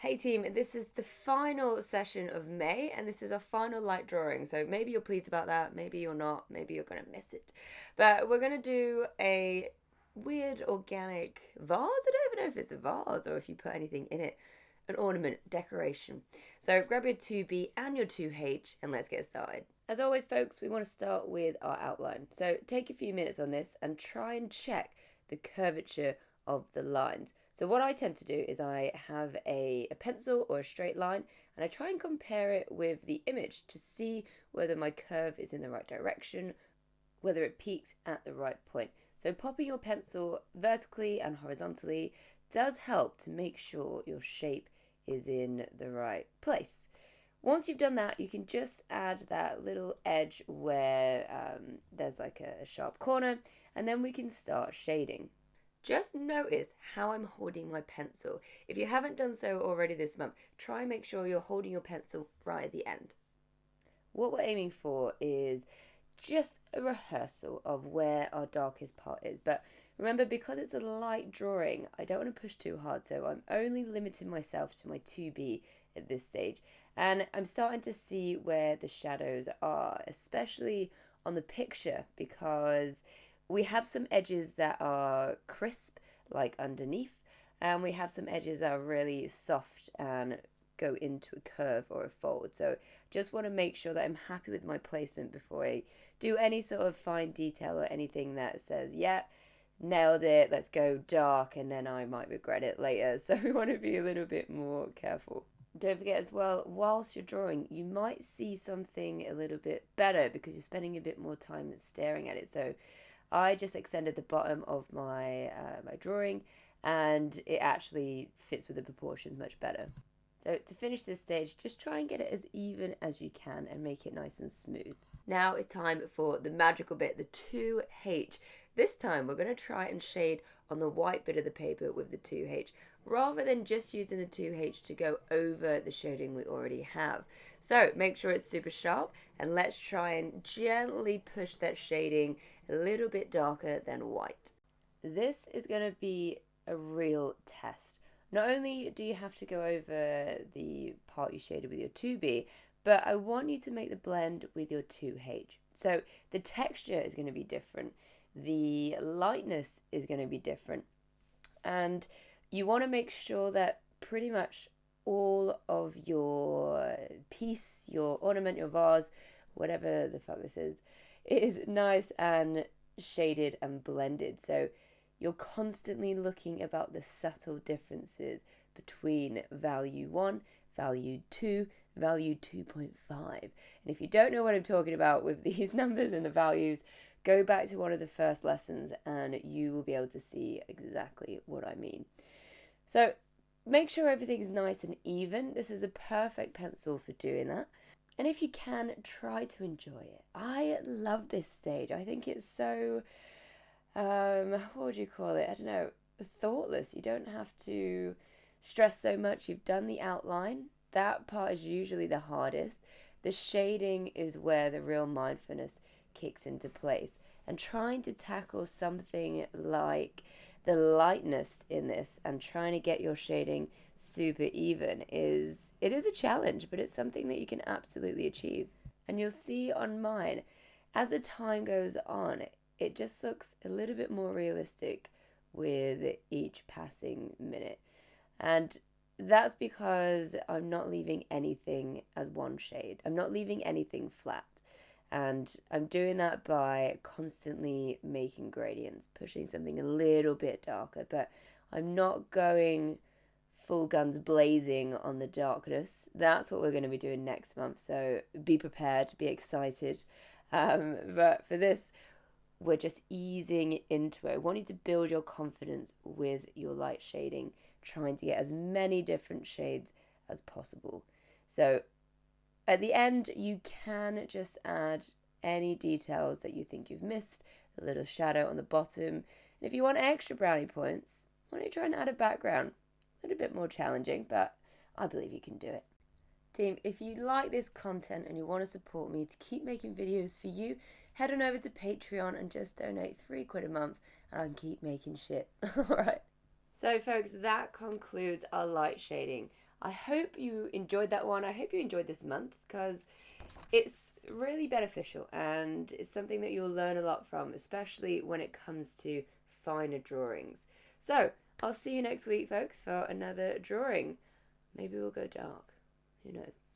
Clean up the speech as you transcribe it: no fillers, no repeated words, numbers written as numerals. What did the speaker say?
Hey team, this is the final session of May and this is our final light drawing. So maybe you're pleased about that, maybe you're not, maybe you're going to miss it. But we're going to do a weird organic vase. I don't even know if it's a vase or if you put anything in it. An ornament, decoration. So grab your 2B and your 2H and let's get started. As always, folks, we want to start with our outline. So take a few minutes on this and try and check the curvature of the lines. So what I tend to do is I have a pencil or a straight line and I try and compare it with the image to see whether my curve is in the right direction, whether it peaks at the right point. So popping your pencil vertically and horizontally does help to make sure your shape is in the right place. Once you've done that, you can just add that little edge where there's like a sharp corner, and then we can start shading. Just notice how I'm holding my pencil. If you haven't done so already this month, try and make sure you're holding your pencil right at the end. What we're aiming for is just a rehearsal of where our darkest part is. But remember, because it's a light drawing, I don't want to push too hard, so I'm only limiting myself to my 2B at this stage. And I'm starting to see where the shadows are, especially on the picture, because we have some edges that are crisp, like underneath, and we have some edges that are really soft and go into a curve or a fold. So just want to make sure that I'm happy with my placement before I do any sort of fine detail or anything that says, yeah, nailed it, let's go dark, and then I might regret it later. So we want to be a little bit more careful. Don't forget as well, whilst you're drawing, you might see something a little bit better because you're spending a bit more time staring at it. So I just extended the bottom of my drawing and it actually fits with the proportions much better. So to finish this stage, just try and get it as even as you can and make it nice and smooth. Now it's time for the magical bit, the 2H. This time we're going to try and shade on the white bit of the paper with the 2H rather than just using the 2H to go over the shading we already have. So make sure it's super sharp and let's try and gently push that shading a little bit darker than white. This is going to be a real test. Not only do you have to go over the part you shaded with your 2B, but I want you to make the blend with your 2H. So the texture is going to be different. The lightness is going to be different. And you want to make sure that pretty much all of your piece, your ornament, your vase, whatever the fuck this is nice and shaded and blended. So you're constantly looking about the subtle differences between value 1, value 2, value 2.5. And if you don't know what I'm talking about with these numbers and the values, go back to one of the first lessons and you will be able to see exactly what I mean. So make sure everything's nice and even. This is a perfect pencil for doing that. And if you can, try to enjoy it. I love this stage. I think it's so what would you call it? I don't know, thoughtless. You don't have to stress so much. You've done the outline. That part is usually the hardest. The shading is where the real mindfulness kicks into place. And trying to tackle something like the lightness in this and trying to get your shading super even is a challenge, but it's something that you can absolutely achieve. And you'll see on mine, as the time goes on, it just looks a little bit more realistic with each passing minute. And that's because I'm not leaving anything as one shade. I'm not leaving anything flat. And I'm doing that by constantly making gradients, pushing something a little bit darker, but I'm not going full guns blazing on the darkness. That's what we're going to be doing next month. So be prepared, be excited. But for this, we're just easing into it. I want you to build your confidence with your light shading, trying to get as many different shades as possible. So at the end, you can just add any details that you think you've missed, a little shadow on the bottom. And if you want extra brownie points, why don't you try and add a background? A little bit more challenging, but I believe you can do it. Team, if you like this content and you want to support me to keep making videos for you, head on over to Patreon and just donate £3 a month and I can keep making shit. Alright. So folks, that concludes our light shading. I hope you enjoyed that one. I hope you enjoyed this month because it's really beneficial and it's something that you'll learn a lot from, especially when it comes to finer drawings. So, I'll see you next week, folks, for another drawing. Maybe we'll go dark. Who knows?